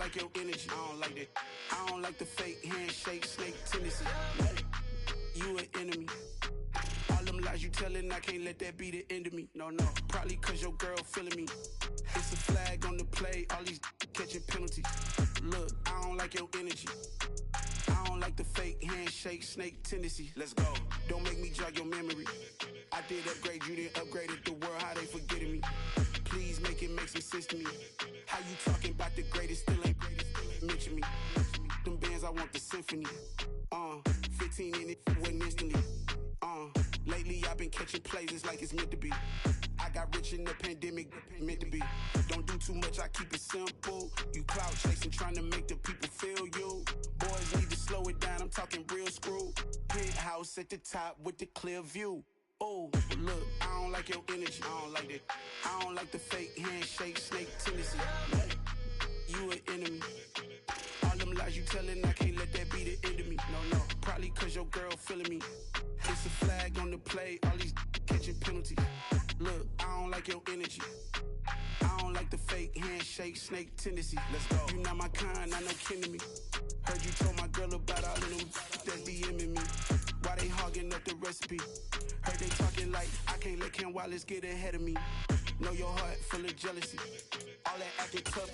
like your energy. I don't like that. I don't like the fake handshake, snake tendency. You an enemy. All them lies you telling, I can't let that be the end of me. No, probably cause your girl feeling me. It's a flag on the play, all these catching penalties. Look, I don't like your energy. I don't like the fake handshake, snake tendency. Let's go. Don't make me jog your memory. I did upgrade, you didn't upgrade it. The world, how they forgetting me. Please make it make some sense to me. How you talking about the greatest, still ain't greatest, still ain't mention me. Them bands, I want the symphony. 15 in it, wasn't instantly. Lately I've been catching plays, it's like it's meant to be. I got rich in the pandemic, meant to be. Don't do too much, I keep it simple. You clout chasing, trying to make the people feel you. Boys need to slow it down, I'm talking real screw. Penthouse at the top with the clear view. Oh, look, I don't like your energy, I don't like that. I don't like the fake handshake, snake tendency. You an enemy. All them lies you telling, I can't let that be the end of me. No, probably cause your girl feeling me. It's a flag on the play, all these catching penalties. Look, I don't like your energy. I don't like the fake handshake, snake tendency. Let's go. You not my kind, I know kin to me. Heard you told my girl about all of them that's DMing me. Why they hogging up the recipe? Heard they talking like I can't let Ken Wallace get ahead of me. Know your heart full of jealousy. All that acting tough,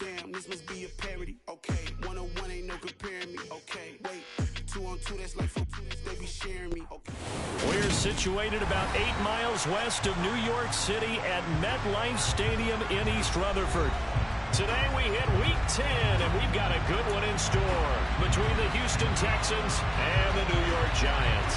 damn, this must be a parody. Okay, 1-on-1 ain't no comparing me. Okay, wait, 2-on-2, that's like 4-2, they be sharing me. Okay. We're situated about 8 miles west of New York City at MetLife Stadium in East Rutherford. Today we hit Week 10, and we've got a good one in store between the Houston Texans and the New York Giants.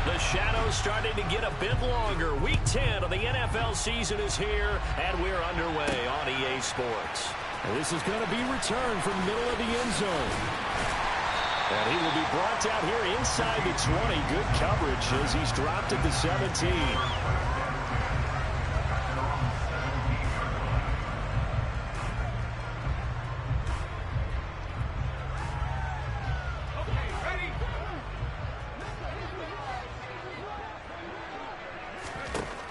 The shadow's starting to get a bit longer. Week 10 of the NFL season is here, and we're underway on EA Sports. And this is going to be returned from the middle of the end zone. And he will be brought down here inside the 20. Good coverage as he's dropped at the 17.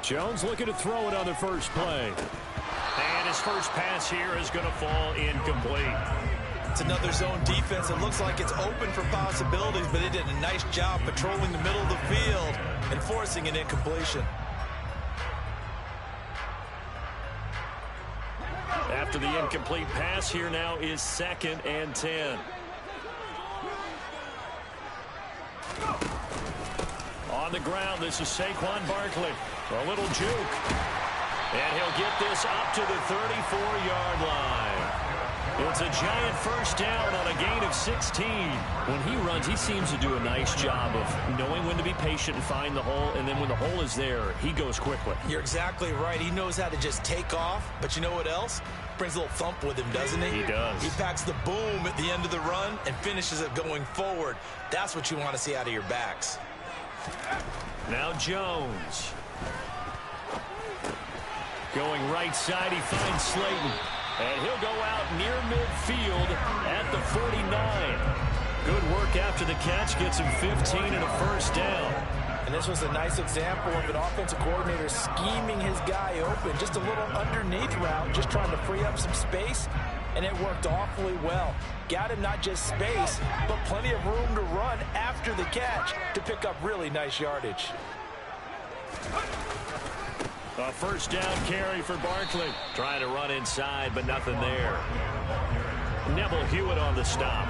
Jones looking to throw it on the first play. And his first pass here is going to fall incomplete. It's another zone defense. It looks like it's open for possibilities, but they did a nice job patrolling the middle of the field and forcing an incompletion. After the incomplete pass, here now is 2nd and 10. On the ground, this is Saquon Barkley. A little juke. And he'll get this up to the 34-yard line. It's a giant first down on a gain of 16. When he runs, he seems to do a nice job of knowing when to be patient and find the hole, and then when the hole is there, he goes quickly. You're exactly right. He knows how to just take off, but you know what else? Brings a little thump with him, doesn't he? He does. He packs the boom at the end of the run and finishes it going forward. That's what you want to see out of your backs. Now Jones. Going right side, he finds Slayton. And he'll go out near midfield at the 49. Good work after the catch. Gets him 15 and a first down. And this was a nice example of an offensive coordinator scheming his guy open. Just a little underneath route, just trying to free up some space. And it worked awfully well. Got him not just space, but plenty of room to run after the catch to pick up really nice yardage. A first down carry for Barkley. Trying to run inside, but nothing there. Neville Hewitt on the stop.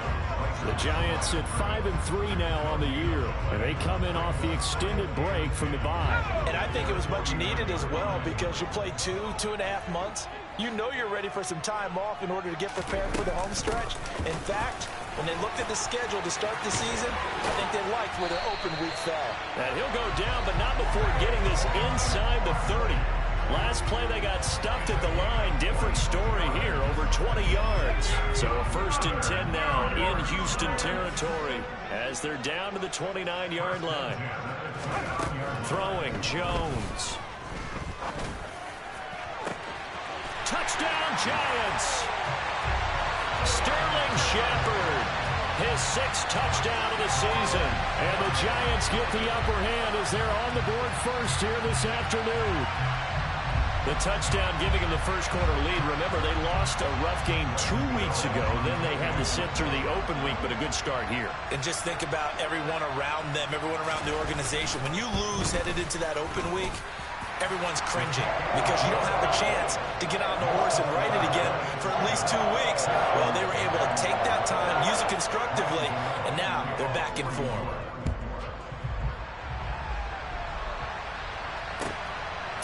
The Giants at 5-3 now on the year, and they come in off the extended break from the bye. And I think it was much needed as well because you play 2.5 months. You know you're ready for some time off in order to get prepared for the home stretch. In fact, when they looked at the schedule to start the season, I think they liked where their open week fell. And he'll go down, but not before getting this inside the 30. Last play, they got stuffed at the line. Different story here, over 20 yards. So a 1st and 10 now in Houston territory as they're down to the 29-yard line. Throwing Jones. Touchdown, Giants. Sterling Shepard, his 6th touchdown of the season. And the Giants get the upper hand as they're on the board first here this afternoon. The touchdown giving him the first quarter lead. Remember, they lost a rough game 2 weeks ago. Then they had to sit through the open week, but a good start here. And just think about everyone around them, everyone around the organization. When you lose headed into that open week, everyone's cringing because you don't have a chance to get on the horse and ride it again for at least 2 weeks. Well, they were able to take that time, use it constructively, and now they're back in form.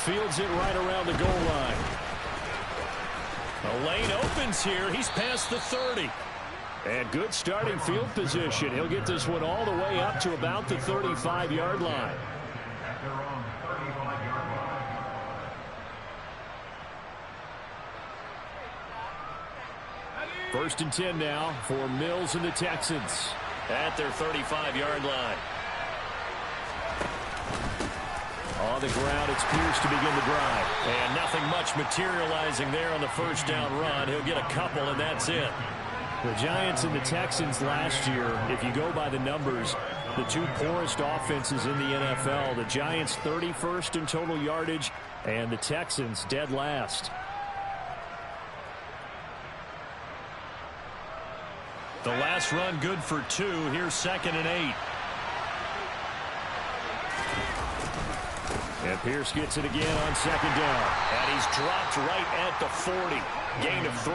Fields it right around the goal line. The lane opens here. He's past the 30. And good starting field position. He'll get this one all the way up to about the 35-yard line. First and 10 now for Mills and the Texans at their 35-yard line. On the ground, it's Pierce to begin the drive. And nothing much materializing there on the first down run. He'll get a couple, and that's it. The Giants and the Texans last year, if you go by the numbers, the two poorest offenses in the NFL. The Giants 31st in total yardage, and the Texans dead last. The last run good for 2. Here's 2nd and 8. And Pierce gets it again on 2nd down. And he's dropped right at the 40. Gain of 3.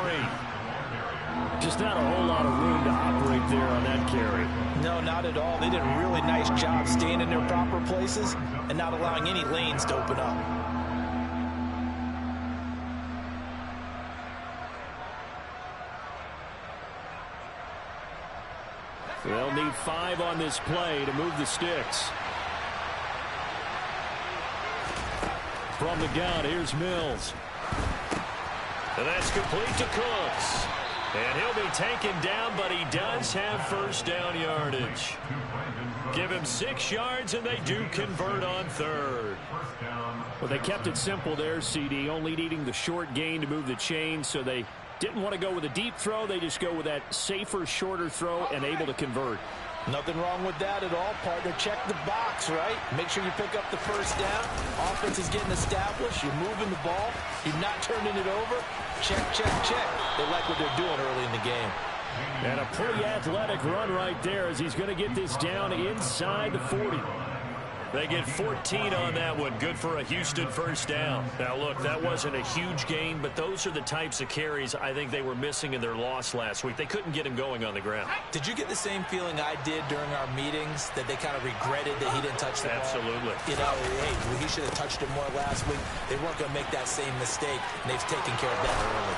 Just not a whole lot of room to operate there on that carry. No, not at all. They did a really nice job staying in their proper places and not allowing any lanes to open up. They'll need 5 on this play to move the sticks. From the gun, here's Mills. And that's complete to Cooks. And he'll be taken down, but he does have first down yardage. Give him 6 yards, and they do convert on 3rd. Well, they kept it simple there, CD, only needing the short gain to move the chain, so they didn't want to go with a deep throw. They just go with that safer, shorter throw and able to convert. Nothing wrong with that at all, partner. Check the box, right? Make sure you pick up the first down. Offense is getting established. You're moving the ball. You're not turning it over. Check, check, check. They like what they're doing early in the game. And a pretty athletic run right there as he's going to get this down inside the 40. They get 14 on that one. Good for a Houston first down. Now, look, that wasn't a huge gain, but those are the types of carries I think they were missing in their loss last week. They couldn't get him going on the ground. Did you get the same feeling I did during our meetings, that they kind of regretted that he didn't touch the ball? Absolutely. You know, hey, he should have touched it more last week. They weren't going to make that same mistake, and they've taken care of that early.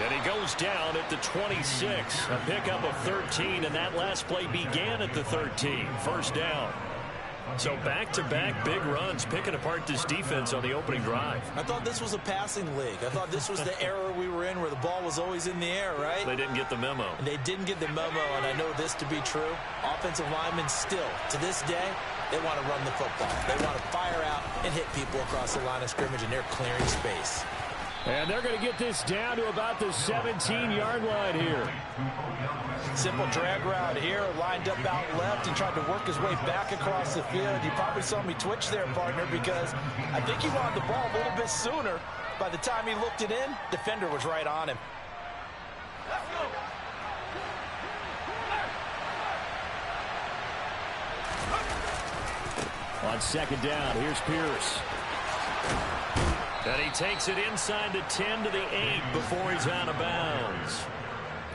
And he goes down at the 26. A pickup of 13, and that last play began at the 13. First down. So back-to-back big runs, picking apart this defense on the opening drive. I thought this was a passing league. I thought this was the era we were in where the ball was always in the air, right? They didn't get the memo. And they didn't get the memo, and I know this to be true. Offensive linemen still, to this day, they want to run the football. They want to fire out and hit people across the line of scrimmage, and they're clearing space. And they're going to get this down to about the 17-yard line here. Simple drag route here, lined up out left and tried to work his way back across the field. You probably saw me twitch there, partner, because I think he wanted the ball a little bit sooner. By the time he looked it in, defender was right on him. Let's go. On 2nd down, here's Pierce. And he takes it inside the 10 to the 8 before he's out of bounds.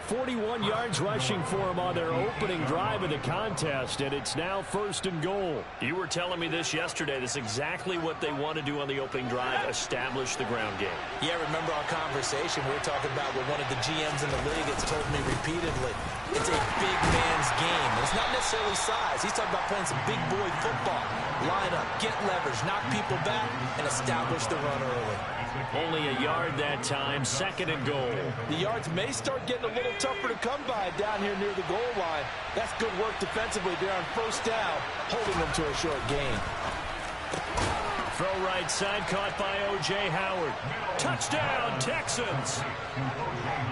41 yards rushing for him on their opening drive of the contest, and it's now 1st and goal. You were telling me this yesterday. This is exactly what they want to do on the opening drive, establish the ground game. Yeah, remember our conversation? We were talking about what one of the GMs in the league has told me repeatedly. It's a big man's game. And it's not necessarily size. He's talking about playing some big boy football. Line up, get leverage, knock people back, and establish the run early. Only a yard that time, 2nd and goal. The yards may start getting a little tougher to come by down here near the goal line. That's good work defensively there on 1st down, holding them to a short gain. Throw right side, caught by O.J. Howard. Touchdown, Texans.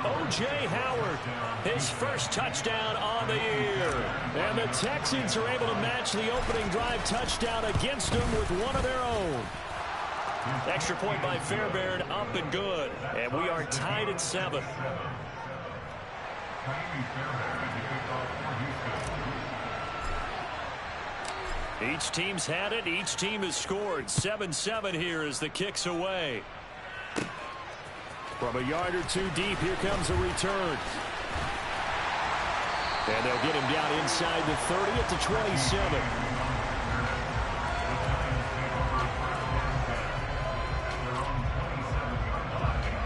O.J. Howard, his first touchdown on the year. And the Texans are able to match the opening drive touchdown against them with one of their own. Extra point by Fairbairn, up and good. And we are tied at 7. Each team's had it. Each team has scored. 7-7 here as the kick's away. From a yard or two deep, here comes a return. And they'll get him down inside the 30 at the 27.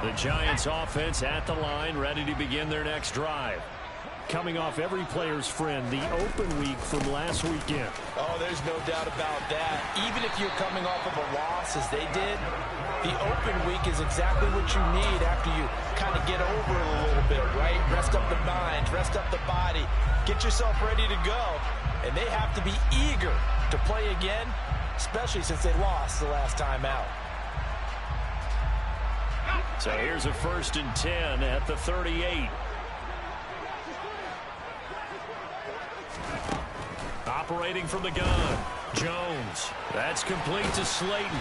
The Giants offense at the line, ready to begin their next drive. Coming off every player's friend, the open week from last weekend. Oh, there's no doubt about that. Even if you're coming off of a loss as they did, the open week is exactly what you need after you kind of get over it a little bit, right? Rest up the mind, rest up the body, get yourself ready to go. And they have to be eager to play again, especially since they lost the last time out. So here's a 1st and 10 at the 38. Operating from the gun, Jones. That's complete to Slayton.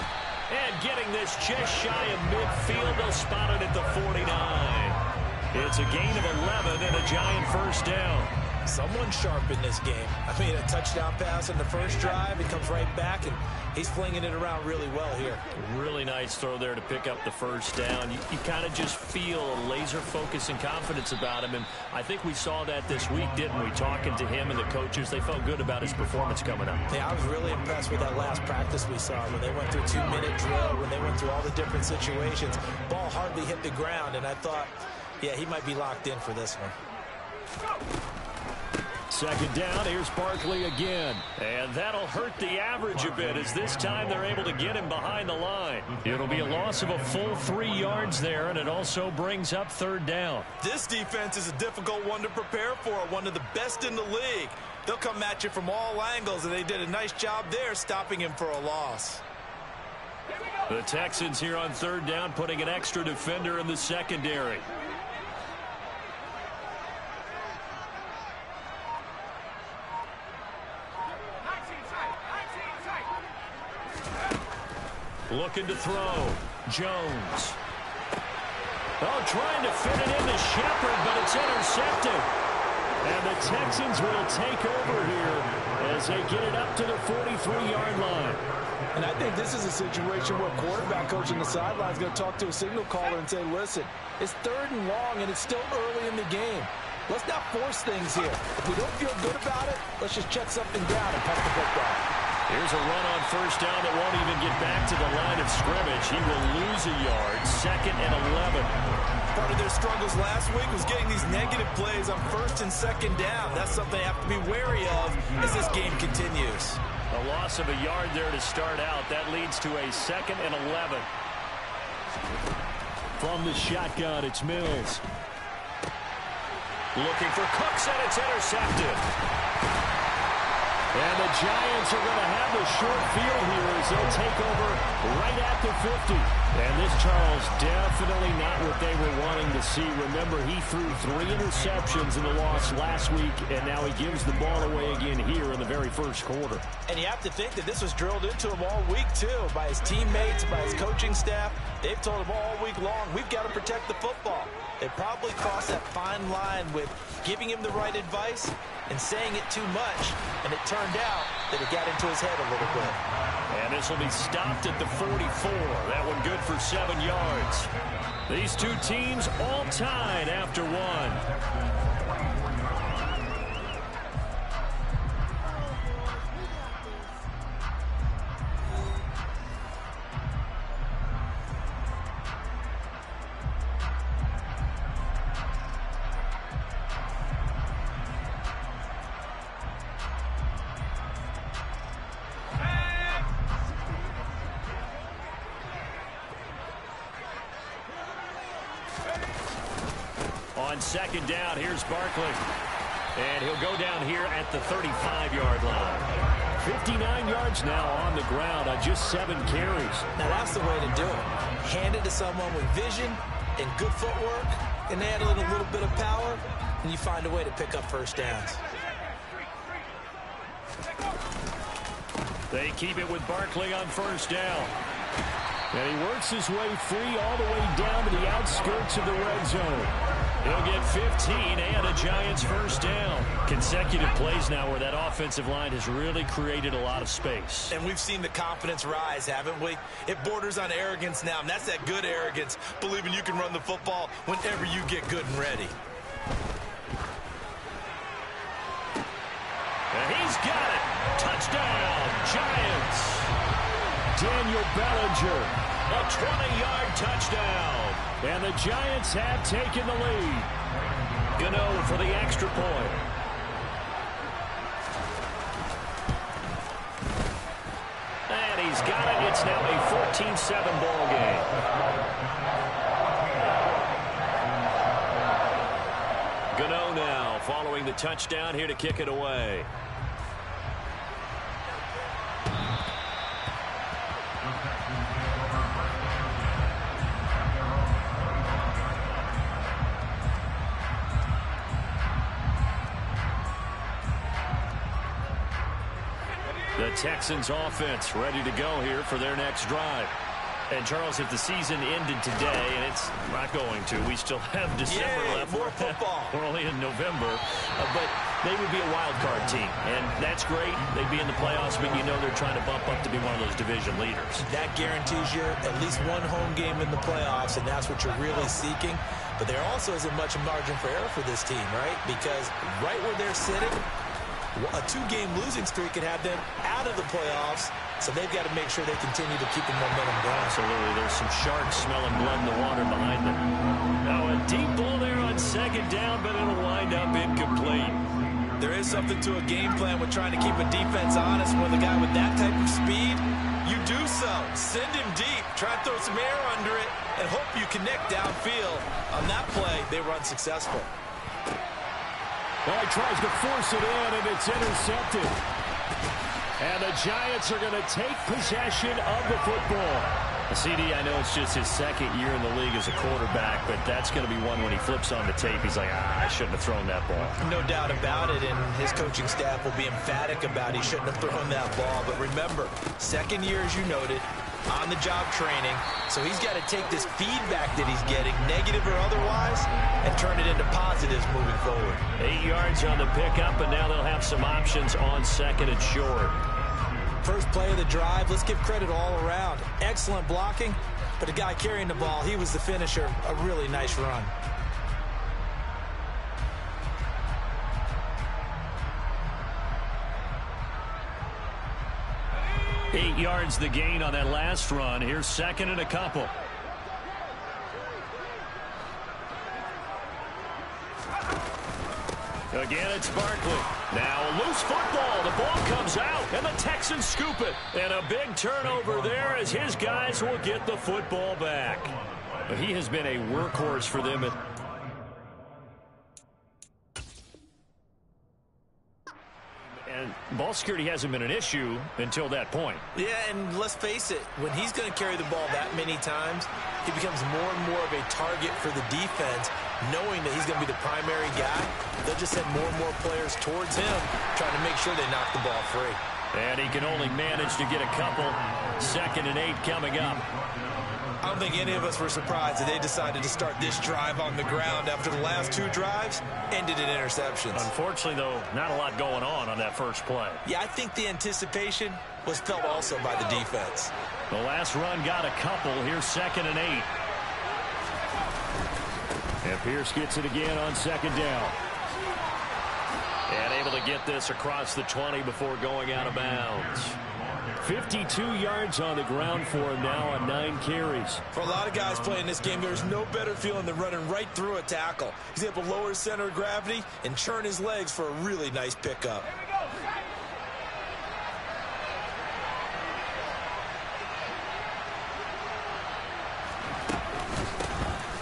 And getting this just shy of midfield, they'll spot it at the 49. It's a gain of 11 and a Giant first down. Someone sharp in this game. I mean, a touchdown pass in the first drive. It comes right back, and he's flinging it around really well here. Really nice throw there to pick up the first down. You kind of just feel a laser focus and confidence about him, and I think we saw that this week, didn't we? Talking to him and the coaches, they felt good about his performance coming up. Yeah, I was really impressed with that last practice we saw when they went through a 2-minute drill, when they went through all the different situations. Ball hardly hit the ground, and I thought, yeah, he might be locked in for this one. Second down, here's Barkley again. And that'll hurt the average a bit as this time they're able to get him behind the line. It'll be a loss of a full 3 yards there, and it also brings up 3rd down. This defense is a difficult one to prepare for, one of the best in the league. They'll come at you from all angles, and they did a nice job there stopping him for a loss. The Texans here on 3rd down putting an extra defender in the secondary. Looking to throw. Jones. Oh, trying to fit it into Shepard, but it's intercepted. And the Texans will take over here as they get it up to the 43-yard line. And I think this is a situation where quarterback coach on the sideline is going to talk to a signal caller and say, listen, it's 3rd and long, and it's still early in the game. Let's not force things here. If we don't feel good about it, let's just check something down and punt the football. Here's a run on 1st down that won't even get back to the line of scrimmage. He will lose a yard. 2nd and 11. Part of their struggles last week was getting these negative plays on 1st and 2nd down. That's something they have to be wary of as this game continues. A loss of a yard there to start out. That leads to a 2nd and 11. From the shotgun, it's Mills. Looking for Cooks, and it's intercepted. And the Giants are going to have the short field here as they'll take over right at the 50. And this, Charles, definitely not what they were wanting to see. Remember, he threw 3 interceptions in the loss last week, and now he gives the ball away again here in the very first quarter. And you have to think that this was drilled into him all week, too, by his teammates, by his coaching staff. They've told him all week long, we've got to protect the football. They probably crossed that fine line with giving him the right advice and saying it too much, and it turned out that it got into his head a little bit. And this will be stopped at the 44. That one good for 7 yards. These two teams all tied after 1. On 2nd down, here's Barkley. And he'll go down here at the 35-yard line. 59 yards now on the ground on just 7 carries. Now that's the way to do it. Hand it to someone with vision and good footwork, and add in a little bit of power, and you find a way to pick up 1st downs. They keep it with Barkley on 1st down. And he works his way free all the way down to the outskirts of the red zone. He'll get 15 and a Giants first down. Consecutive plays now where that offensive line has really created a lot of space. And we've seen the confidence rise, haven't we? It borders on arrogance now, and that's that good arrogance, believing you can run the football whenever you get good and ready. And he's got it. Touchdown, Giants. Daniel Bellinger. A 20-yard touchdown. And the Giants have taken the lead. Gano for the extra point. And he's got it. It's now a 14-7 ball game. Gano now following the touchdown here to kick it away. The Texans offense ready to go here for their next drive. And, Charles, if the season ended today, and it's not going to, we still have December left. More football. We're only in November. But they would be a wild card team. And that's great. They'd be in the playoffs, but you know they're trying to bump up to be one of those division leaders. That guarantees you at least one home game in the playoffs, and that's what you're really seeking. But there also isn't much margin for error for this team, right? Because right where they're sitting, a two-game losing streak could have them out of the playoffs, so they've got to make sure they continue to keep the momentum going. Absolutely. There's some sharks smelling blood in the water behind them. Now a deep ball there on second down, but it'll wind up incomplete. There is something to a game plan with trying to keep a defense honest. When the guy with that type of speed, you do so. Send him deep. Try and throw some air under it and hope you connect downfield. On that play, they were unsuccessful. Well, he tries to force it in, and it's intercepted. And the Giants are going to take possession of the football. CD, I know it's just his second year in the league as a quarterback, but that's going to be one when he flips on the tape. He's like, I shouldn't have thrown that ball. No doubt about it, and his coaching staff will be emphatic about he shouldn't have thrown that ball. But remember, second year, as you noted, on-the-job training. So he's got to take this feedback that he's getting, negative or otherwise, and turn it into positives moving forward. 8 yards on the pickup, and now they'll have some options on second and short. First play of the drive, let's give credit all around. Excellent blocking, but the guy carrying the ball, he was the finisher. A really nice run. Eight yards the gain on that last run. Here's second and a couple. Again, it's Barkley. Now a loose football. The ball comes out, and the Texans scoop it. And a big turnover there as his guys will get the football back. But he has been a workhorse for them. And ball security hasn't been an issue until that point. Yeah, and let's face it, when he's going to carry the ball that many times, he becomes more and more of a target for the defense, knowing that he's going to be the primary guy. They'll just send more and more players towards him, trying to make sure they knock the ball free. And he can only manage to get a couple. 2nd and 8 coming up. I don't think any of us were surprised that they decided to start this drive on the ground after the last two drives ended in interceptions. Unfortunately, though, not a lot going on that first play. Yeah, I think the anticipation was felt also by the defense. The last run got a couple. Here's 2nd and 8. And Pierce gets it again on second down. And able to get this across the 20 before going out of bounds. 52 yards on the ground for him now on 9 carries. For a lot of guys playing this game, there's no better feeling than running right through a tackle. He's able to lower his center of gravity and churn his legs for a really nice pickup.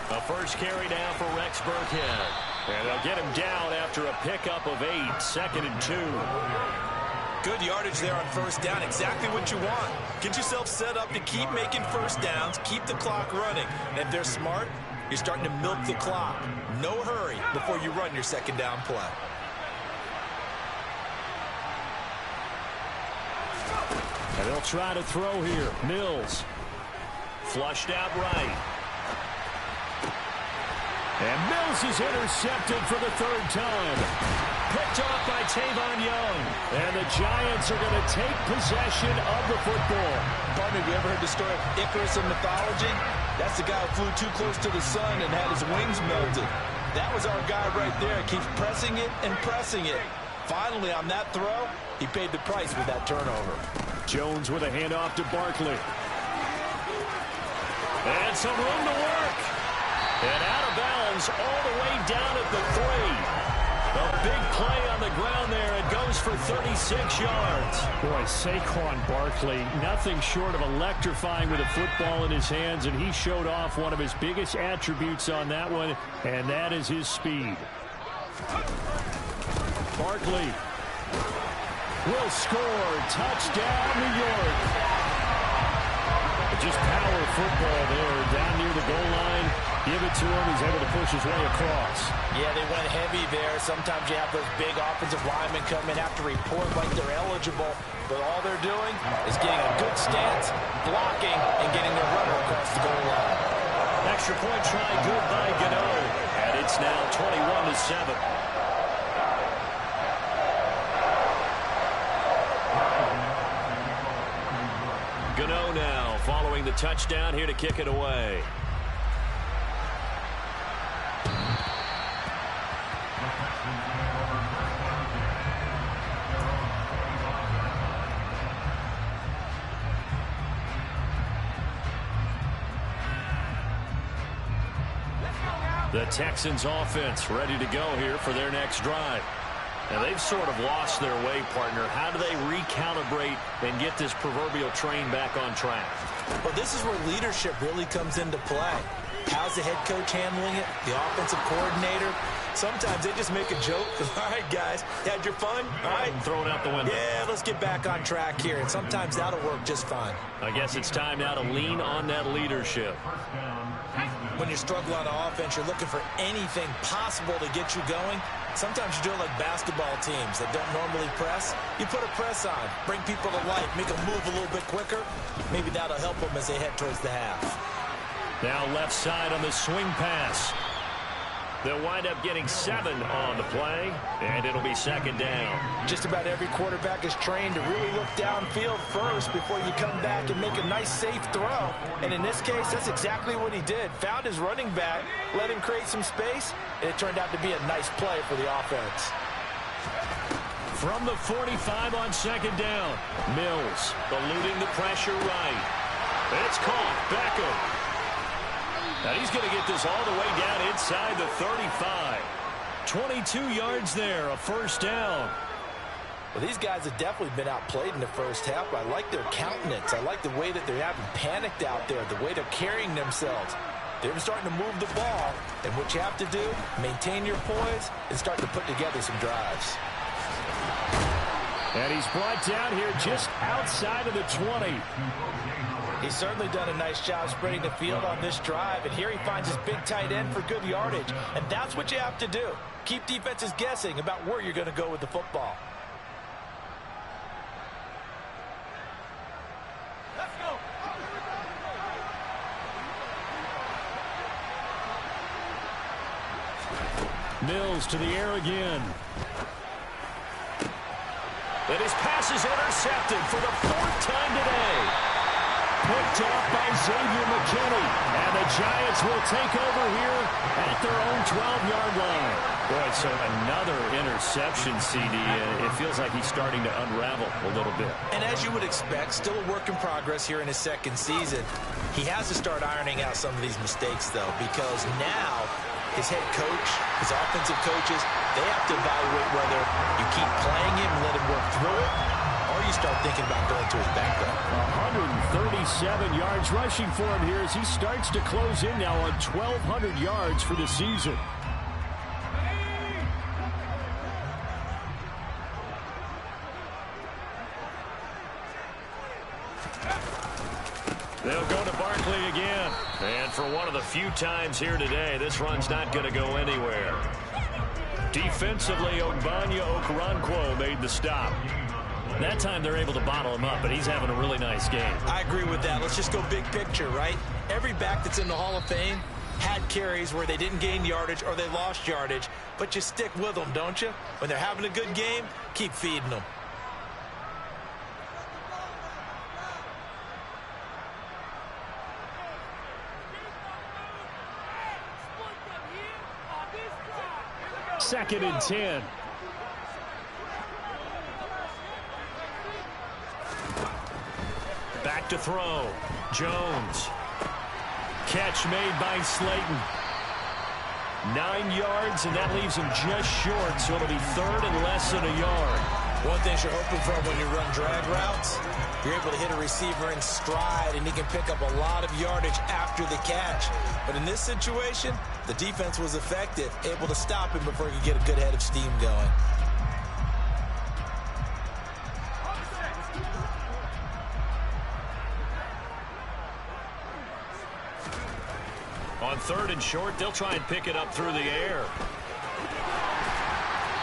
A first carry down for Rex Burkhead. And they'll get him down after a pickup of 8. 2nd and 2. Good yardage there on first down. Exactly what you want. Get yourself set up to keep making first downs, keep the clock running. And if they're smart, you're starting to milk the clock. No hurry before you run your second down play. And they'll try to throw here. Mills Flushed out right. And Mills is intercepted for the third time. Picked off by Tavon Young. And the Giants are going to take possession of the football. Partner, have you ever heard the story of Icarus in mythology? That's the guy who flew too close to the sun and had his wings melted. That was our guy right there. Keeps pressing it and pressing it. Finally, on that throw, he paid the price with that turnover. Jones with a handoff to Barkley. And some room to work. And out of bounds all the way down at the 3. A big play on the ground there. It goes for 36 yards. Boy, Saquon Barkley, nothing short of electrifying with a football in his hands, and he showed off one of his biggest attributes on that one, and that is his speed. Barkley will score. Touchdown, New York. Just power football there, down near the goal line. Give it to him. He's able to push his way across. Yeah, they went heavy there. Sometimes you have those big offensive linemen come in, have to report like they're eligible. But all they're doing is getting a good stance, blocking, and getting their runner across the goal line. Extra point try good by Gano. And it's now 21-7. Gano now following the touchdown here to kick it away. The Texans offense ready to go here for their next drive. Now they've sort of lost their way, partner. How do they recalibrate and get this proverbial train back on track? Well, this is where leadership really comes into play. How's the head coach handling it? The offensive coordinator? Sometimes they just make a joke. All right, guys, had your fun? All right. Throw it out the window. Yeah, let's get back on track here. And sometimes that'll work just fine. I guess it's time now to lean on that leadership. When you're struggling on offense, you're looking for anything possible to get you going. Sometimes you do it like basketball teams that don't normally press. You put a press on, bring people to life, make them move a little bit quicker. Maybe that'll help them as they head towards the half. Now left side on the swing pass. They'll wind up getting 7 on the play, and it'll be second down. Just about every quarterback is trained to really look downfield first before you come back and make a nice, safe throw. And in this case, that's exactly what he did. Found his running back, let him create some space, and it turned out to be a nice play for the offense. From the 45 on second down, Mills eluding the pressure right. It's caught. Beckham. Now he's going to get this all the way down inside the 35. 22 yards there, a first down. Well, these guys have definitely been outplayed in the first half. I like their countenance. I like the way that they're having panicked out there, the way they're carrying themselves. They're starting to move the ball, and what you have to do, maintain your poise and start to put together some drives. And he's brought down here just outside of the 20. He's certainly done a nice job spreading the field on this drive, and here he finds his big tight end for good yardage. And that's what you have to do. Keep defenses guessing about where you're going to go with the football. Let's go. Mills to the air again. And his pass is intercepted for the 4th time today. Picked off by Xavier McKinney. And the Giants will take over here at their own 12-yard line. Boy, so another interception, CD. It feels like he's starting to unravel a little bit. And as you would expect, still a work in progress here in his second season. He has to start ironing out some of these mistakes, though, because now his head coach, his offensive coaches, they have to evaluate whether you keep playing him and let him work through it, or you start thinking about going to his backup. 137 yards rushing for him here as he starts to close in now on 1,200 yards for the season. They'll go to Barkley again. And for one of the few times here today, this run's not going to go anywhere. Defensively, Ogbanya Okoronkwo made the stop. That time they're able to bottle him up, but he's having a really nice game. I agree with that. Let's just go big picture, right? Every back that's in the Hall of Fame had carries where they didn't gain yardage or they lost yardage, but you stick with them, don't you? When they're having a good game, keep feeding them. Second and 10. Back to throw. Jones. Catch made by Slayton. 9 yards, and that leaves him just short, so it'll be third and less than a yard. One thing you're hoping for when you run drag routes, you're able to hit a receiver in stride, and he can pick up a lot of yardage after the catch. But in this situation, the defense was effective, able to stop him before he could get a good head of steam going. On third and short, they'll try and pick it up through the air.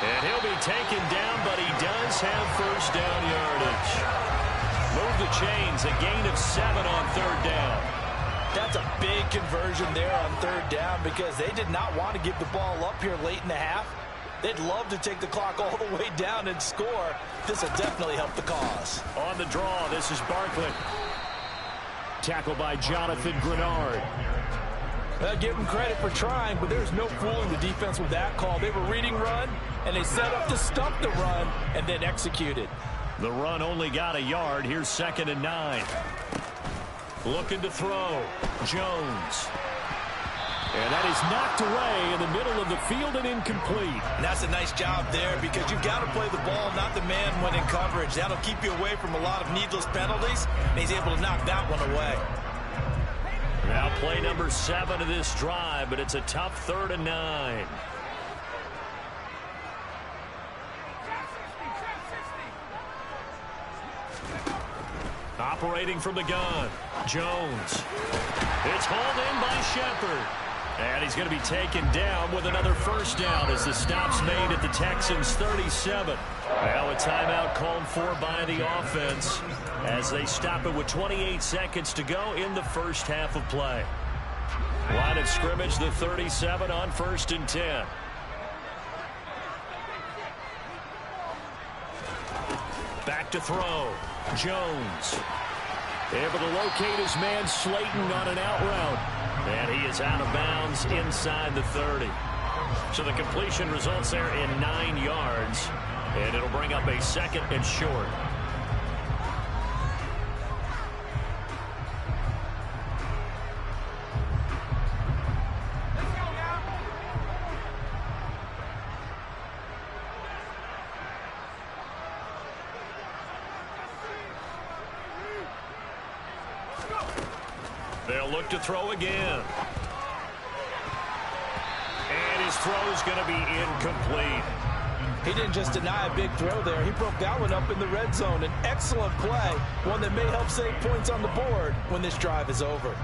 And he'll be taken down, but he does have first down yardage. Move the chains, a gain of 7 on third down. That's a big conversion there on third down because they did not want to give the ball up here late in the half. They'd love to take the clock all the way down and score. This will definitely help the cause. On the draw, this is Barkley. Tackled by Jonathan Grenard. Give them credit for trying, but there's no fooling the defense with that call. They were reading run, and they set up to stump the run and then executed. The run only got a yard. Here's second and 9. Looking to throw. Jones. And that is knocked away in the middle of the field and incomplete. And that's a nice job there because you've got to play the ball, not the man when in coverage. That'll keep you away from a lot of needless penalties, and he's able to knock that one away. Now play number 7 of this drive, but it's a tough third and 9. Operating from the gun, Jones. It's hauled in by Shepard. And he's going to be taken down with another first down as the stop's made at the Texans' 37. Now a timeout called for by the offense as they stop it with 28 seconds to go in the first half of play. Line of scrimmage, the 37 on first and 10. Back to throw. Jones. Able to locate his man Slayton on an out route. And he is out of bounds inside the 30. So the completion results there in 9 yards. And it'll bring up a second and short. They'll look to throw again. And his throw is going to be incomplete. He didn't just deny a big throw there. He broke that one up in the red zone. An excellent play, one that may help save points on the board when this drive is over.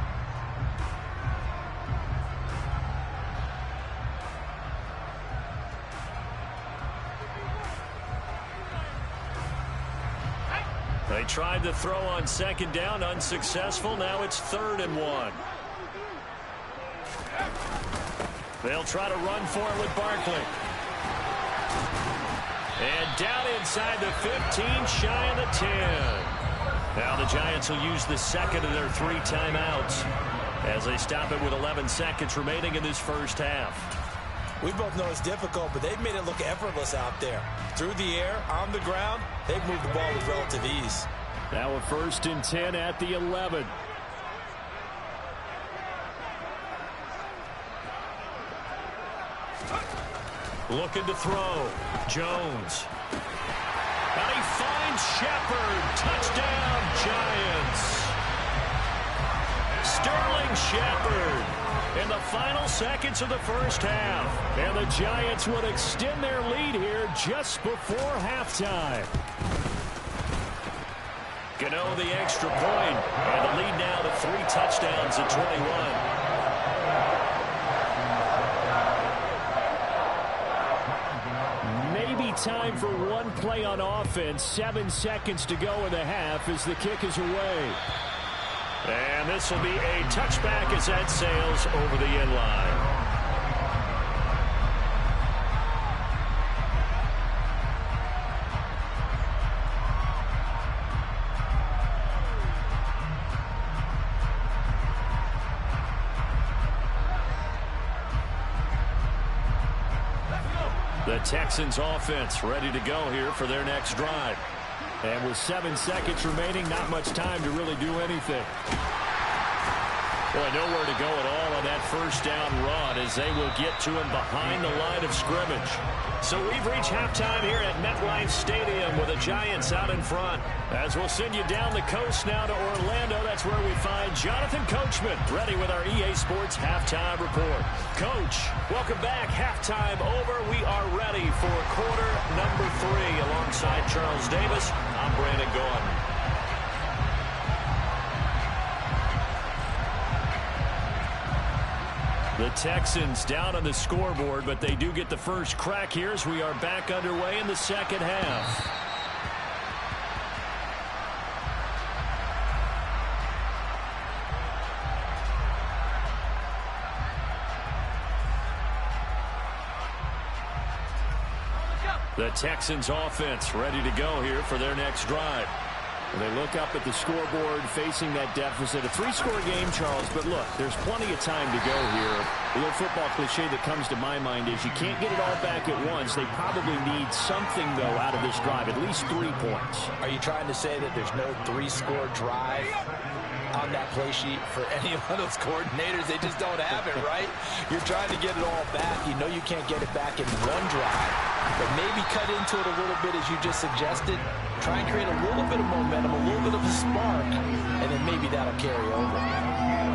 They tried to throw on second down, unsuccessful. Now it's 3rd and 1. They'll try to run for it with Barkley. And down inside the 15, shy of the 10. Now the Giants will use the second of their 3 timeouts as they stop it with 11 seconds remaining in this first half. We both know it's difficult, but they've made it look effortless out there. Through the air, on the ground, they've moved the ball with relative ease. Now a 1st and 10 at the 11. Looking to throw. Jones. And he finds Shepard. Touchdown, Giants. Sterling Shepard in the final seconds of the first half. And the Giants would extend their lead here just before halftime. Gano the extra point, and the lead now to 3 touchdowns at 21. time for one play on offense. 7 seconds to go in the half as the kick is away. And this will be a touchback as that sails over the end line. The Texans offense ready to go here for their next drive. And with 7 seconds remaining, not much time to really do anything. Boy, nowhere to go at all on that first down run as they will get to him behind the line of scrimmage. So we've reached halftime here at MetLife Stadium with the Giants out in front. As we'll send you down the coast now to Orlando, that's where we find Jonathan Coachman ready with our EA Sports Halftime Report. Coach, welcome back. Halftime over. We are ready for quarter number 3 alongside Charles Davis. I'm Brandon Gordon. The Texans down on the scoreboard, but they do get the first crack here as we are back underway in the second half. The Texans offense ready to go here for their next drive. They look up at the scoreboard facing that deficit. A 3-score game, Charles, but look, there's plenty of time to go here. The old football cliche that comes to my mind is you can't get it all back at once. They probably need something, though, out of this drive, at least 3 points. Are you trying to say that there's no 3-score drive on that play sheet for any of those coordinators? They just don't have it, right? You're trying to get it all back. You know you can't get it back in one drive, but maybe cut into it a little bit as you just suggested. Try and create a little bit of momentum, a little bit of a spark, and then maybe that'll carry over.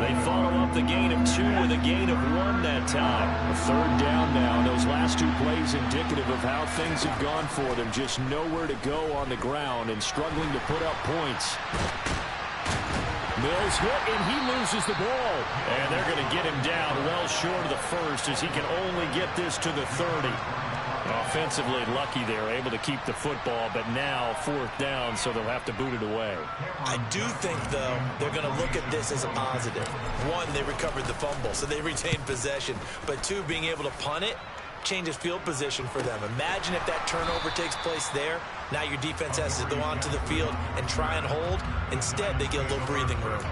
They follow up the gain of 2 with a gain of 1 that time. A third down now. Those last 2 plays indicative of how things have gone for them. Just nowhere to go on the ground and struggling to put up points. Mills hit, and he loses the ball. And they're going to get him down well short of the first as he can only get this to the 30. Offensively lucky they're able to keep the football, but now 4th down, so they'll have to boot it away. I do think, though, they're going to look at this as a positive. 1, they recovered the fumble, so they retained possession. But 2, being able to punt it changes field position for them. Imagine if that turnover takes place there. Now your defense has to go onto the field and try and hold. Instead, they get a little breathing room.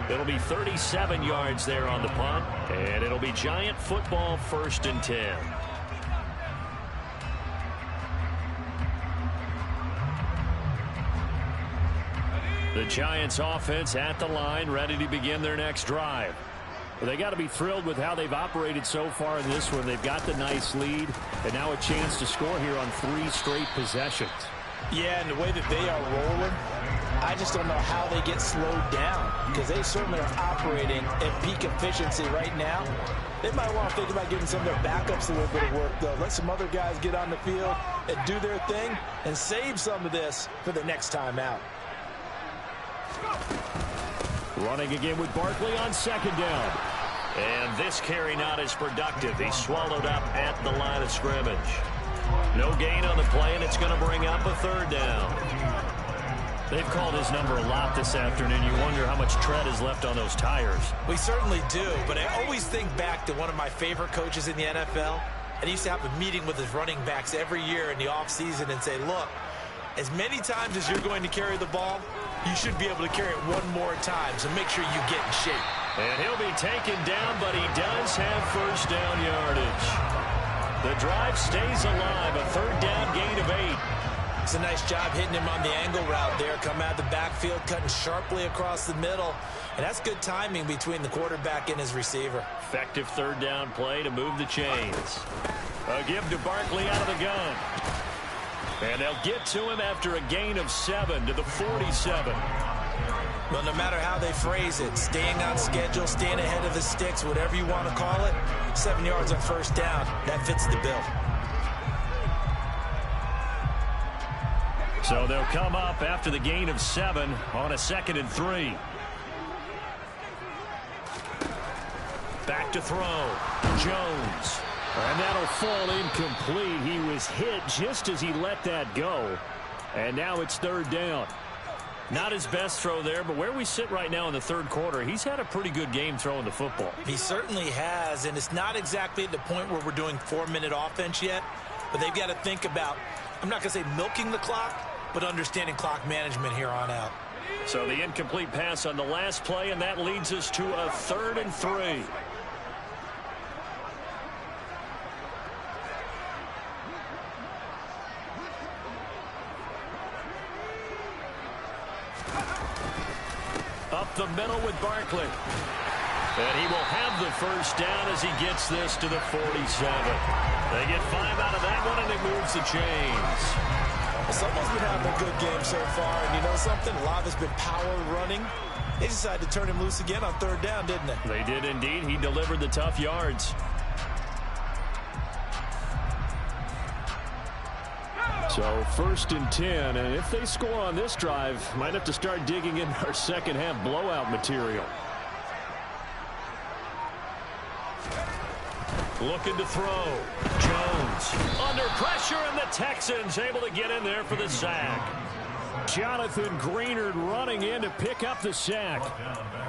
It'll be 37 yards there on the punt, and it'll be Giant football 1st and 10. The Giants offense at the line, ready to begin their next drive. Well, they got to be thrilled with how they've operated so far in this one. They've got the nice lead, and now a chance to score here on 3 straight possessions. Yeah, and the way that they are rolling, I just don't know how they get slowed down, because they certainly are operating at peak efficiency right now. They might want to think about giving some of their backups a little bit of work, though. Let some other guys get on the field and do their thing and save some of this for the next time out. Running again with Barkley on 2nd down. And this carry not as productive. He's swallowed up at the line of scrimmage. No gain on the play, and it's going to bring up a 3rd down. They've called his number a lot this afternoon. You wonder how much tread is left on those tires. We certainly do, but I always think back to one of my favorite coaches in the NFL. And he used to have a meeting with his running backs every year in the offseason and say, look, as many times as you're going to carry the ball, you should be able to carry it 1 more time, so make sure you get in shape. And he'll be taken down, but he does have 1st down yardage. The drive stays alive, a 3rd down gain of 8. It's a nice job hitting him on the angle route there, come out of the backfield, cutting sharply across the middle. And that's good timing between the quarterback and his receiver. Effective 3rd down play to move the chains. A give to Barkley out of the gun. And they'll get to him after a gain of 7 to the 47. Well, no matter how they phrase it, staying on schedule, staying ahead of the sticks, whatever you want to call it, 7 yards on 1st down, that fits the bill. So they'll come up after the gain of 7 on a 2nd and 3. Back to throw. Jones. And that'll fall incomplete. He was hit just as he let that go. And now it's third down. Not his best throw there, but where we sit right now in the third quarter, he's had a pretty good game throwing the football. He certainly has, and it's not exactly at the point where we're doing 4-minute offense yet, but they've got to think about, I'm not going to say milking the clock, but understanding clock management here on out. So the incomplete pass on the last play, and that leads us to a 3rd and 3. Up the middle with Barkley. And he will have the first down as he gets this to the 47. They get 5 out of that one, and it moves the chains. Someone's been having a good game so far, and you know something? A lot has been power running. They decided to turn him loose again on 3rd down, didn't they? They did indeed. He delivered the tough yards. So 1st and 10, and if they score on this drive, might have to start digging in our second half blowout material. Looking to throw. Jones under pressure, and the Texans able to get in there for the sack. Jonathan Greenard running in to pick up the sack.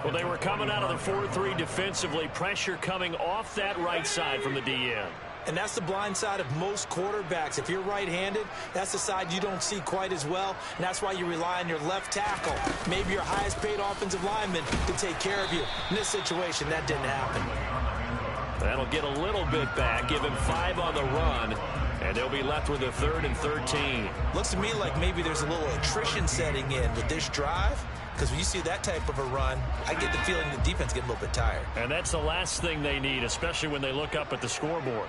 Well, they were coming out of the 4-3 defensively. Pressure coming off that right side from the DN. And that's the blind side of most quarterbacks. If you're right-handed, that's the side you don't see quite as well, and that's why you rely on your left tackle, maybe your highest-paid offensive lineman, to take care of you. In this situation, that didn't happen. That'll get a little bit back, give him 5 on the run, and they'll be left with a 3rd and 13. Looks to me like maybe there's a little attrition setting in with this drive, because when you see that type of a run, I get the feeling the defense get a little bit tired. And that's the last thing they need, especially when they look up at the scoreboard.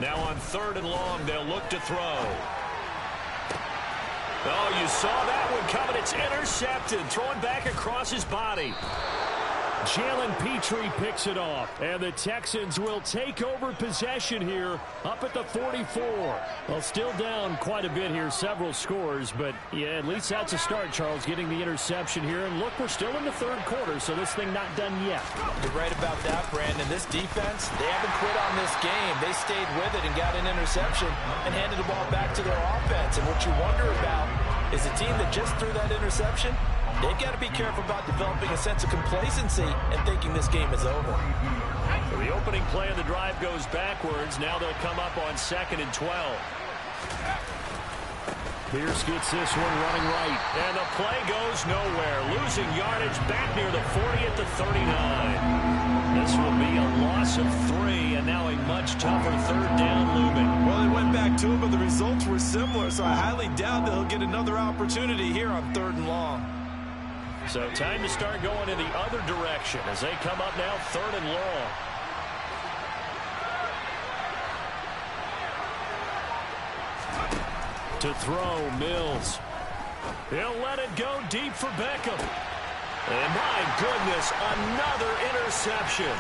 Now on 3rd and long, they'll look to throw. Oh, you saw that one coming. It's intercepted. Throwing back across his body. Jalen Petrie picks it off, and the Texans will take over possession here up at the 44. Well, still down quite a bit here, several scores, but yeah, at least that's a start, Charles, getting the interception here. And look, we're still in the 3rd quarter, so this thing not done yet. You're right about that, Brandon. This defense, they haven't quit on this game. They stayed with it and got an interception and handed the ball back to their offense. And what you wonder about is the team that just threw that interception, they've got to be careful about developing a sense of complacency and thinking this game is over. So the opening play of the drive goes backwards. Now they'll come up on 2nd and 12. Pierce gets this one running right. And the play goes nowhere. Losing yardage back near the 40 at the 39. This will be a loss of 3, and now a much tougher 3rd down looming. Well, they went back to him, but the results were similar, so I highly doubt that he'll get another opportunity here on 3rd and long. So time to start going in the other direction as they come up now 3rd and long. To throw, Mills. He'll let it go deep for Beckham. And my goodness, another interception.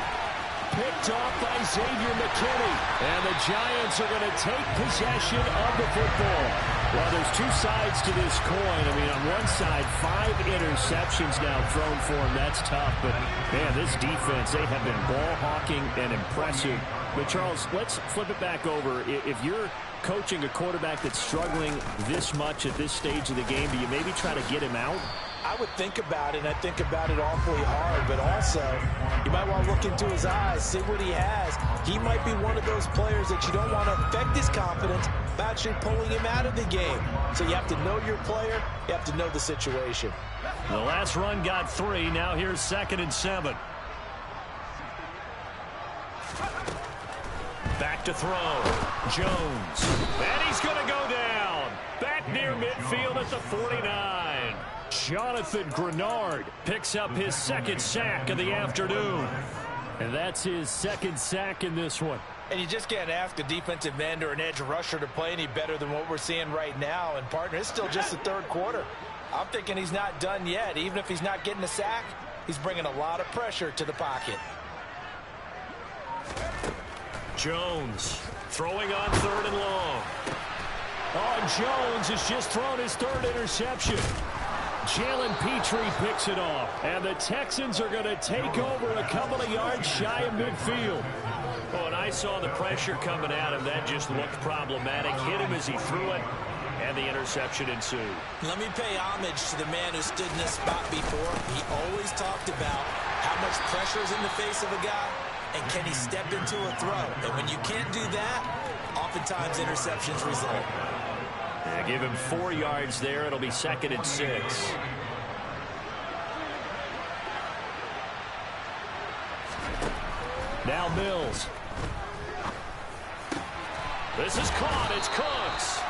Picked off by Xavier McKinney. And the Giants are going to take possession of the football. Well, there's 2 sides to this coin. I mean, on one side, 5 interceptions now thrown for him. That's tough. But, man, this defense, they have been ball hawking and impressive. But, Charles, let's flip it back over. If you're coaching a quarterback that's struggling this much at this stage of the game, do you maybe try to get him out? I would think about it, and I think about it awfully hard, but also you might want to look into his eyes, see what he has. He might be one of those players that you don't want to affect his confidence by actually pulling him out of the game. So you have to know your player, you have to know the situation. The last run got 3, now here's 2nd and 7. Back to throw. Jones. And he's going to go down. Back near midfield at the 49. Jonathan Greenard picks up his 2nd sack of the afternoon. And that's his 2nd sack in this one. And you just can't ask a defensive end or an edge rusher to play any better than what we're seeing right now. And, partner, it's still just the 3rd quarter. I'm thinking he's not done yet. Even if he's not getting a sack, he's bringing a lot of pressure to the pocket. Jones throwing on 3rd and long. Oh, Jones has just thrown his 3rd interception. Jalen Petrie picks it off. And the Texans are going to take over a couple of yards shy of midfield. Oh, and I saw the pressure coming at him. That just looked problematic. Hit him as he threw it, and the interception ensued. Let me pay homage to the man who stood in this spot before. He always talked about how much pressure is in the face of a guy, and can he step into a throw. And when you can't do that, oftentimes interceptions result. Yeah, give him 4 yards there. It'll be 2nd and 6. Now Mills. This is caught. It's Cooks.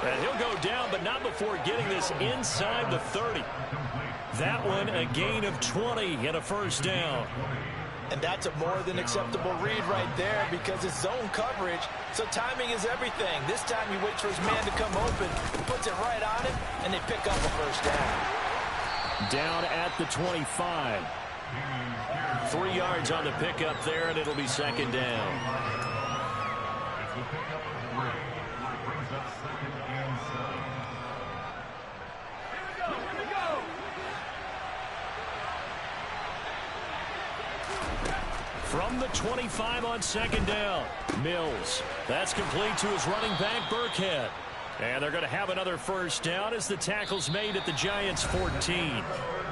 And he'll go down, but not before getting this inside the 30. That one a gain of 20 and a first down. And that's a more than acceptable read right there because it's zone coverage, so timing is everything. This time he waits for his man to come open, puts it right on him, and they pick up a first down. Down at the 25. 3 yards on the pickup there, and it'll be 2nd down. From the 25 on 2nd down, Mills. That's complete to his running back, Burkhead. And they're going to have another first down as the tackle's made at the Giants' 14.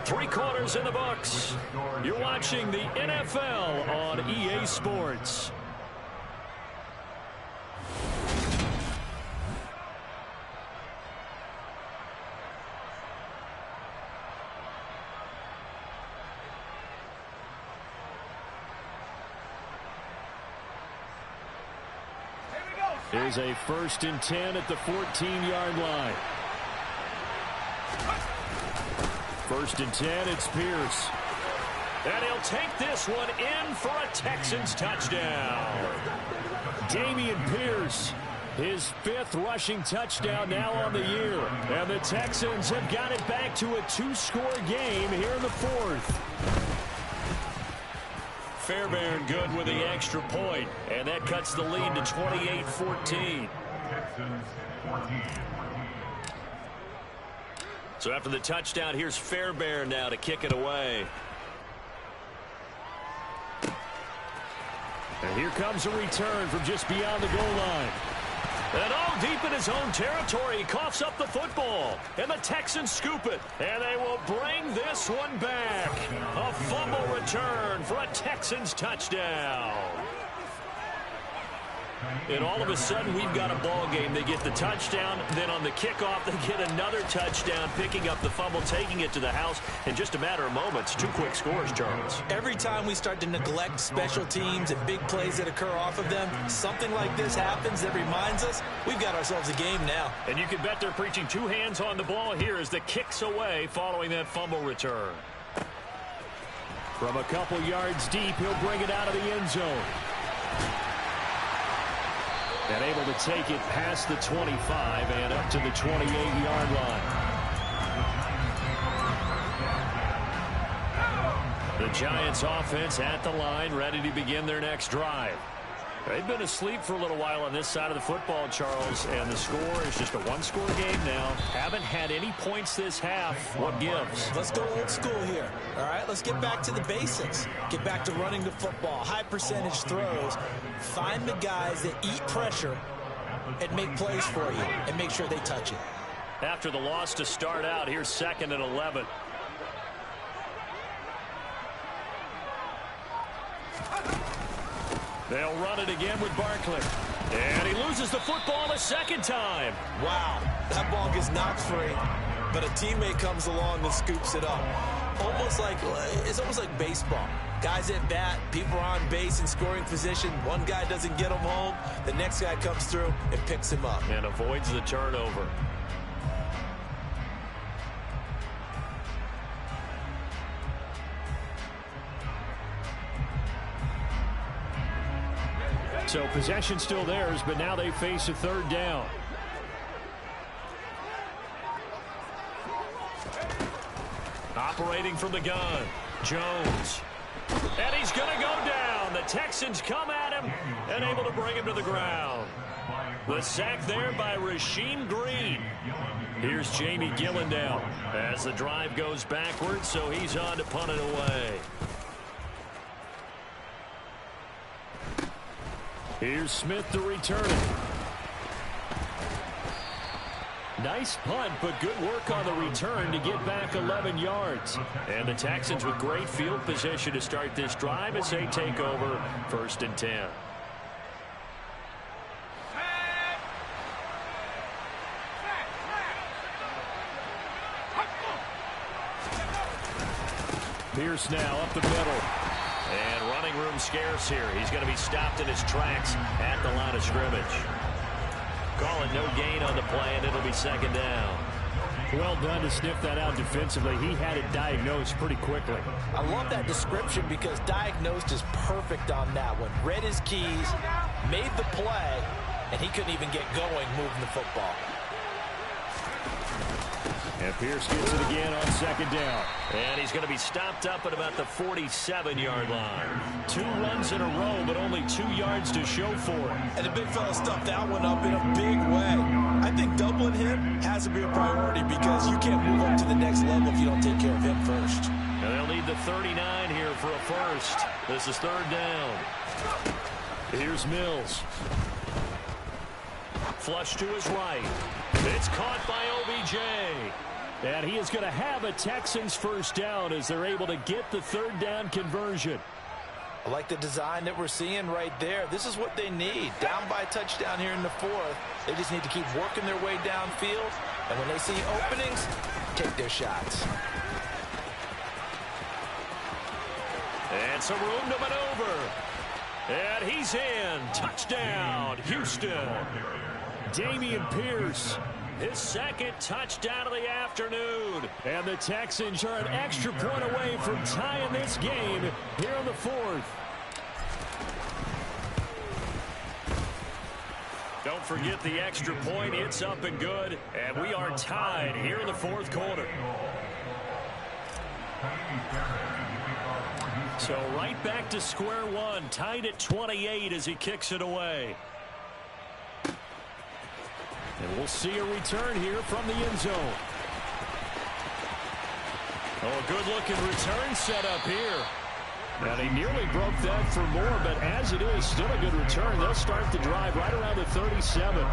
3 quarters in the books. You're watching the NFL on EA Sports. Here's a 1st and 10 at the 14-yard line. 1st and 10, it's Pierce. And he'll take this one in for a Texans touchdown. Dameon Pierce, his 5th rushing touchdown now on the year. And the Texans have got it back to a 2-score game here in the 4th. Fairbairn good with the extra point, and that cuts the lead to 28-14. So after the touchdown, here's Fairbairn now to kick it away. And here comes a return from just beyond the goal line. And all deep in his own territory, he coughs up the football. And the Texans scoop it. And they will bring this one back. A fumble return for a Texans touchdown. And all of a sudden, we've got a ball game. They get the touchdown. Then on the kickoff, they get another touchdown, picking up the fumble, taking it to the house in just a matter of moments. 2 quick scores, Charles. Every time we start to neglect special teams and big plays that occur off of them, something like this happens that reminds us we've got ourselves a game now. And you can bet they're preaching 2 hands on the ball here as the kick's away following that fumble return. From a couple yards deep, he'll bring it out of the end zone. And able to take it past the 25 and up to the 28-yard line. The Giants offense at the line, ready to begin their next drive. They've been asleep for a little while on this side of the football, Charles, and the score is just a 1-score game now. Haven't had any points this half. What gives? Let's go old school here. All right, let's get back to the basics. Get back to running the football, high percentage throws. Find the guys that eat pressure and make plays for you and make sure they touch it. After the loss to start out, here's 2nd and 11. They'll run it again with Barkley. And he loses the football a 2nd time. Wow, that ball gets knocked free, but a teammate comes along and scoops it up. It's almost like baseball. Guys at bat, people are on base in scoring position. One guy doesn't get him home. The next guy comes through and picks him up. And avoids the turnover. So possession still theirs, but now they face a 3rd down. Operating from the gun, Jones. And he's going to go down. The Texans come at him and able to bring him to the ground. The sack there by Rasheem Green. Here's Jamie Gillen now as the drive goes backwards, so he's on to punt it away. Here's Smith to return it. Nice punt, but good work on the return to get back 11 yards. And the Texans with great field position to start this drive as they take over 1st and 10. Pierce now up the middle. And running room scarce here. He's going to be stopped in his tracks at the line of scrimmage. Call it no gain on the play, and it'll be 2nd down. Well done to sniff that out defensively. He had it diagnosed pretty quickly. I love that description because diagnosed is perfect on that one. Read his keys, made the play, and he couldn't even get going moving the football. And Pierce gets it again on 2nd down. And he's going to be stopped up at about the 47-yard line. 2 runs in a row, but only 2 yards to show for it. And the big fella stuffed that one up in a big way. I think doubling him has to be a priority because you can't move up to the next level if you don't take care of him first. And they'll need the 39 here for a first. This is 3rd down. Here's Mills. Flush to his right. It's caught by OBJ. And he is going to have a Texans 1st down as they're able to get the 3rd down conversion. I like the design that we're seeing right there. This is what they need. Down by a touchdown here in the 4th. They just need to keep working their way downfield. And when they see openings, take their shots. And some room to maneuver. And he's in. Touchdown, Houston. Dameon Pierce, his 2nd touchdown of the afternoon. And the Texans are an extra point away from tying this game here in the 4th. Don't forget the extra point. It's up and good. And we are tied here in the 4th quarter. So right back to square one. Tied at 28 as he kicks it away. And we'll see a return here from the end zone. Oh, good-looking return set up here. And he nearly broke that for more, but as it is, still a good return. They'll start the drive right around the 37.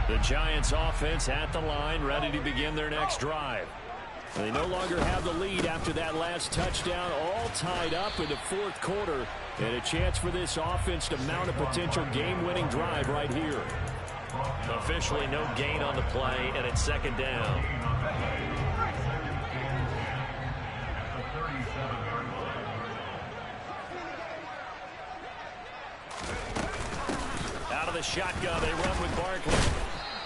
The Giants offense at the line, ready to begin their next drive. They no longer have the lead after that last touchdown, all tied up in the 4th quarter. And a chance for this offense to mount a potential game-winning drive right here. Officially no gain on the play, and it's 2nd down. Out of the shotgun, they run with Barkley.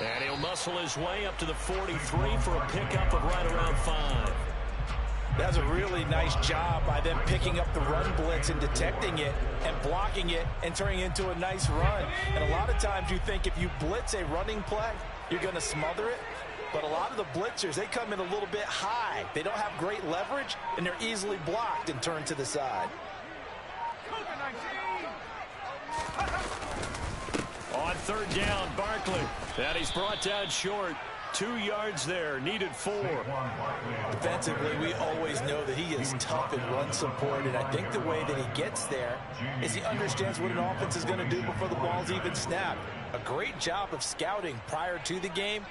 And he'll muscle his way up to the 43 for a pickup of right around 5. That's a really nice job by them picking up the run blitz and detecting it and blocking it and turning it into a nice run. And a lot of times you think if you blitz a running play, you're going to smother it. But a lot of the blitzers, they come in a little bit high. They don't have great leverage, and they're easily blocked and turned to the side. On 3rd down, Barkley. And he's brought down short. 2 yards there, needed 4. Defensively, we always know that he is tough in run support, and I think the way that he gets there is he understands what an offense is going to do before the ball's even snapped. A great job of scouting prior to the game,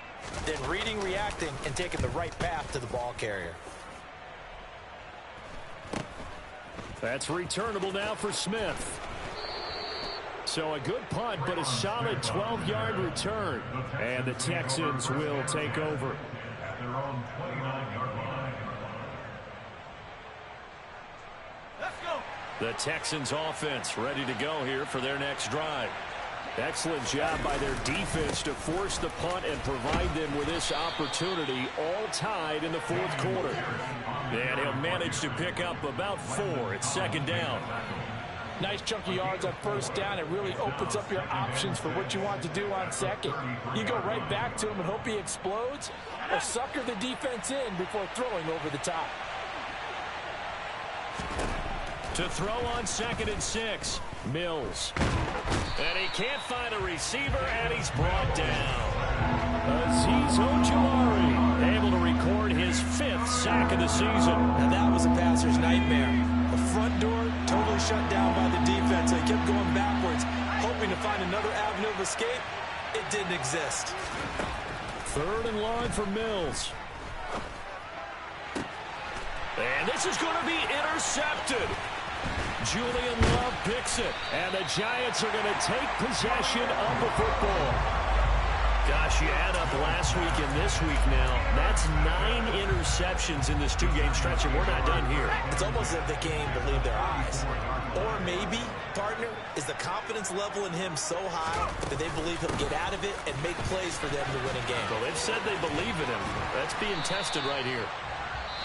then reading, reacting, and taking the right path to the ball carrier. That's returnable now for Smith. So a good punt, but a solid 12-yard return. And the Texans will take over. The Texans offense ready to go here for their next drive. Excellent job by their defense to force the punt and provide them with this opportunity, all tied in the 4th quarter. And he'll manage to pick up about 4 at 2nd down. Nice chunk of yards on first down. It really opens up your options for what you want to do on second. You go right back to him and hope he explodes, or sucker the defense in before throwing over the top. To throw on 2nd and 6, Mills. And he can't find a receiver, and he's brought down. Azeez Ojulari able to record his 5th sack of the season. And that was a passer's nightmare. The front door totally shut down by the defense. They kept going backwards, hoping to find another avenue of escape. It didn't exist. 3rd and long for Mills. And this is going to be intercepted. Julian Love picks it, and the Giants are going to take possession of the football. Gosh, you add up last week and this week now, that's 9 interceptions in this 2-game stretch, and we're not done here. It's almost as if the game believed their eyes. Or maybe, partner, is the confidence level in him so high that they believe he'll get out of it and make plays for them to win a game. Well, they've said they believe in him. That's being tested right here.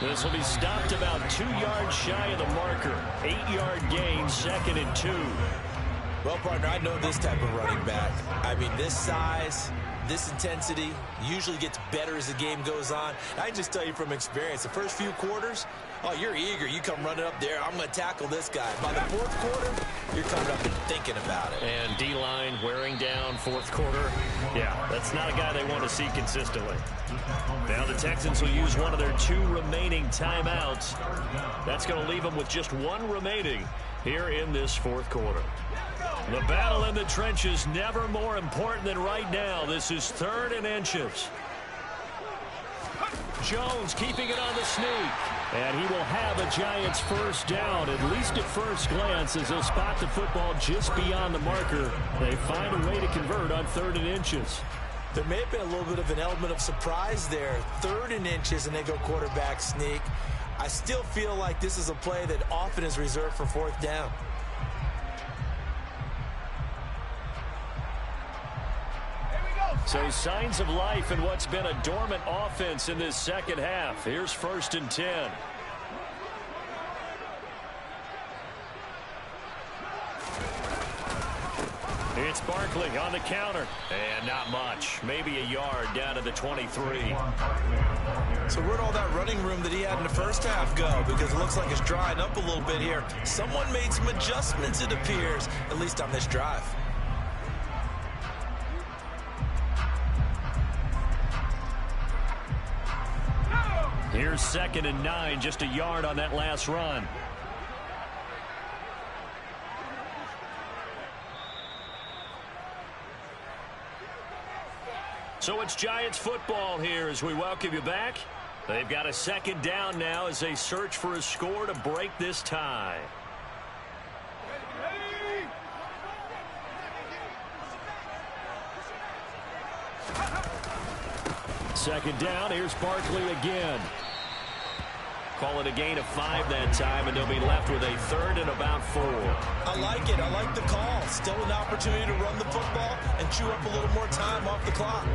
This will be stopped about 2 yards shy of the marker. 8-yard gain, 2nd and 2. Well, partner, I know this type of running back. I mean, this size, this intensity usually gets better as the game goes on. I can just tell you from experience, the first few quarters, oh, you're eager. You come running up there, I'm going to tackle this guy. By the 4th quarter, you're coming up and thinking about it. And D-line wearing down 4th quarter. Yeah, that's not a guy they want to see consistently. Now the Texans will use one of their 2 remaining timeouts. That's going to leave them with just 1 remaining here in this 4th quarter. The battle in the trenches never more important than right now. This is 3rd and inches. Jones keeping it on the sneak. And he will have a Giants first down, at least at first glance, as they'll spot the football just beyond the marker. They find a way to convert on 3rd and inches. There may have been a little bit of an element of surprise there. 3rd and inches, and they go quarterback sneak. I still feel like this is a play that often is reserved for 4th down. So signs of life in what's been a dormant offense in this second half. Here's 1st and 10. It's Barkley on the counter. And not much. Maybe a yard down to the 23. So where'd all that running room that he had in the first half go? Because it looks like it's drying up a little bit here. Someone made some adjustments, it appears, at least on this drive. Here's 2nd and 9, just a yard on that last run. So it's Giants football here as we welcome you back. They've got a 2nd down now as they search for a score to break this tie. Second down, here's Barkley again. Call it a gain of 5 that time, and they'll be left with a 3rd and about 4. I like it. I like the call. Still an opportunity to run the football and chew up a little more time off the clock.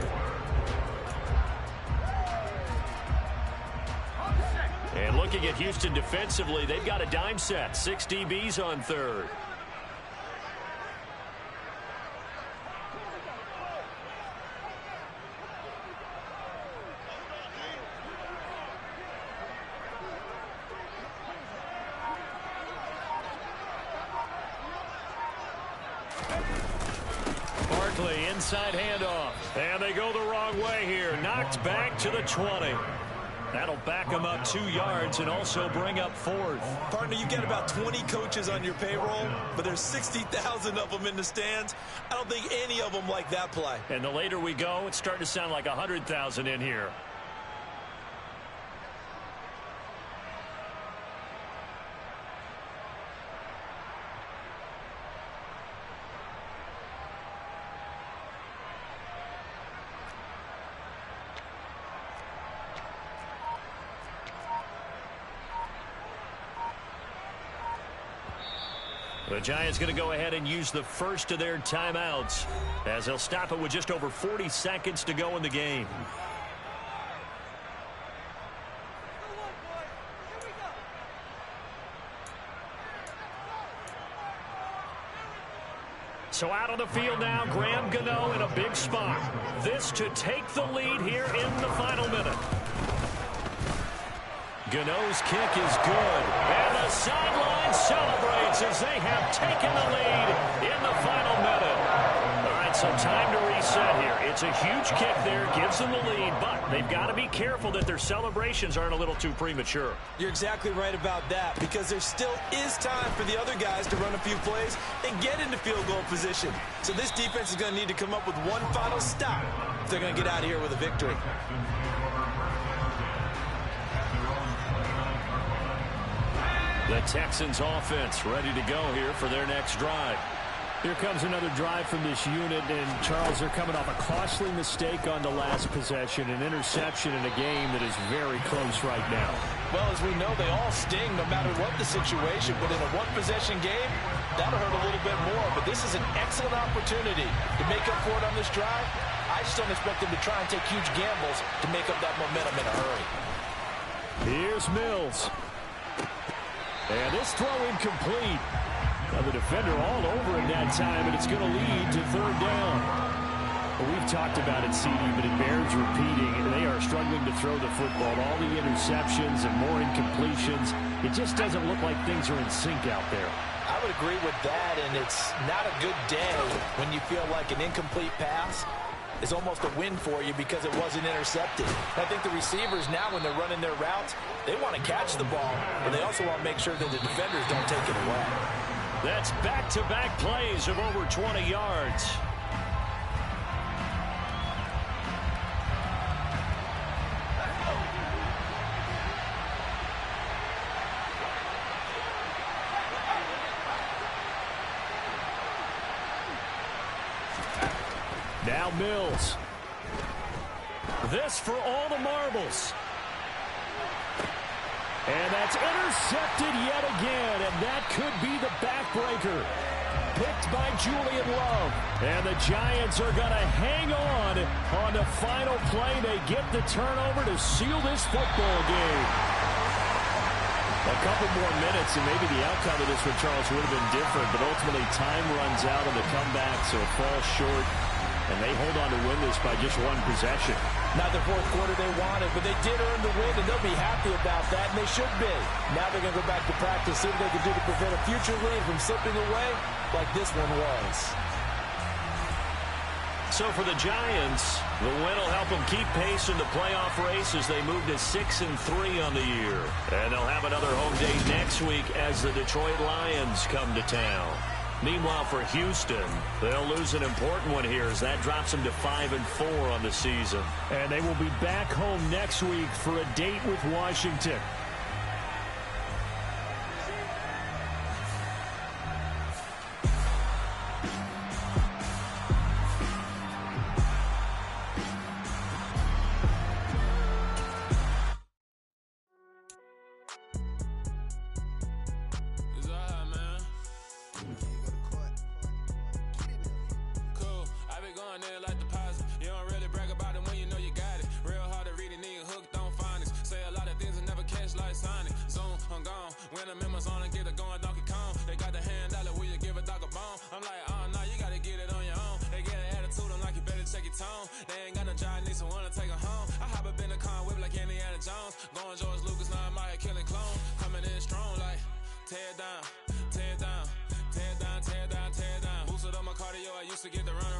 And looking at Houston defensively, they've got a dime set. 6 DBs on 3rd. Barkley, inside handoff. And they go the wrong way here. Knocked back to the 20. That'll back them up 2 yards and also bring up 4th. Partner, you get about 20 coaches on your payroll, but there's 60,000 of them in the stands. I don't think any of them like that play. And the later we go, it's starting to sound like 100,000 in here. The Giants going to go ahead and use the first of their timeouts as they'll stop it with just over 40 seconds to go in the game. So out on the field now, Graham Gano in a big spot. This to take the lead here in the final minute. Gano's kick is good. And the sideline celebrates as they have taken the lead in the final minute. All right, so time to reset here. It's a huge kick there, gives them the lead, but they've got to be careful that their celebrations aren't a little too premature. You're exactly right about that, because there still is time for the other guys to run a few plays and get into field goal position. So this defense is going to need to come up with one final stop if they're going to get out of here with a victory. The Texans offense ready to go here for their next drive. Here comes another drive from this unit, and Charles, they're coming off a costly mistake on the last possession, an interception in a game that is very close right now. Well, as we know, they all sting no matter what the situation, but in a one-possession game, that'll hurt a little bit more. But this is an excellent opportunity to make up for it on this drive. I just don't expect them to try and take huge gambles to make up that momentum in a hurry. Here's Mills. And this throw incomplete. Now the defender all over it that time, and it's going to lead to third down. Well, we've talked about it, CD, but it bears repeating. They are struggling to throw the football. All the interceptions and more incompletions. It just doesn't look like things are in sync out there. I would agree with that, and it's not a good day when you feel like an incomplete pass is almost a win for you because it wasn't intercepted. I think the receivers now, when they're running their routes, they want to catch the ball, but they also want to make sure that the defenders don't take it away. That's back-to-back plays of over 20 yards. Now Mills. This for all the marbles. And that's intercepted yet again, and that could be the backbreaker. Picked by Julian Love. And the Giants are going to hang on the final play. They get the turnover to seal this football game. A couple more minutes, and maybe the outcome of this with Charles would have been different, but ultimately time runs out on the comeback, so it falls short. And they hold on to win this by just one possession. Not the fourth quarter they wanted, but they did earn the win, and they'll be happy about that, and they should be. Now they're going to go back to practice, see what they can do to prevent a future lead from slipping away like this one was. So for the Giants, the win will help them keep pace in the playoff race as they move to 6-3 on the year. And they'll have another home day next week as the Detroit Lions come to town. Meanwhile, for Houston, they'll lose an important one here as that drops them to 5-4 on the season. And they will be back home next week for a date with Washington. Tear down. Boosted up my cardio, I used to get the run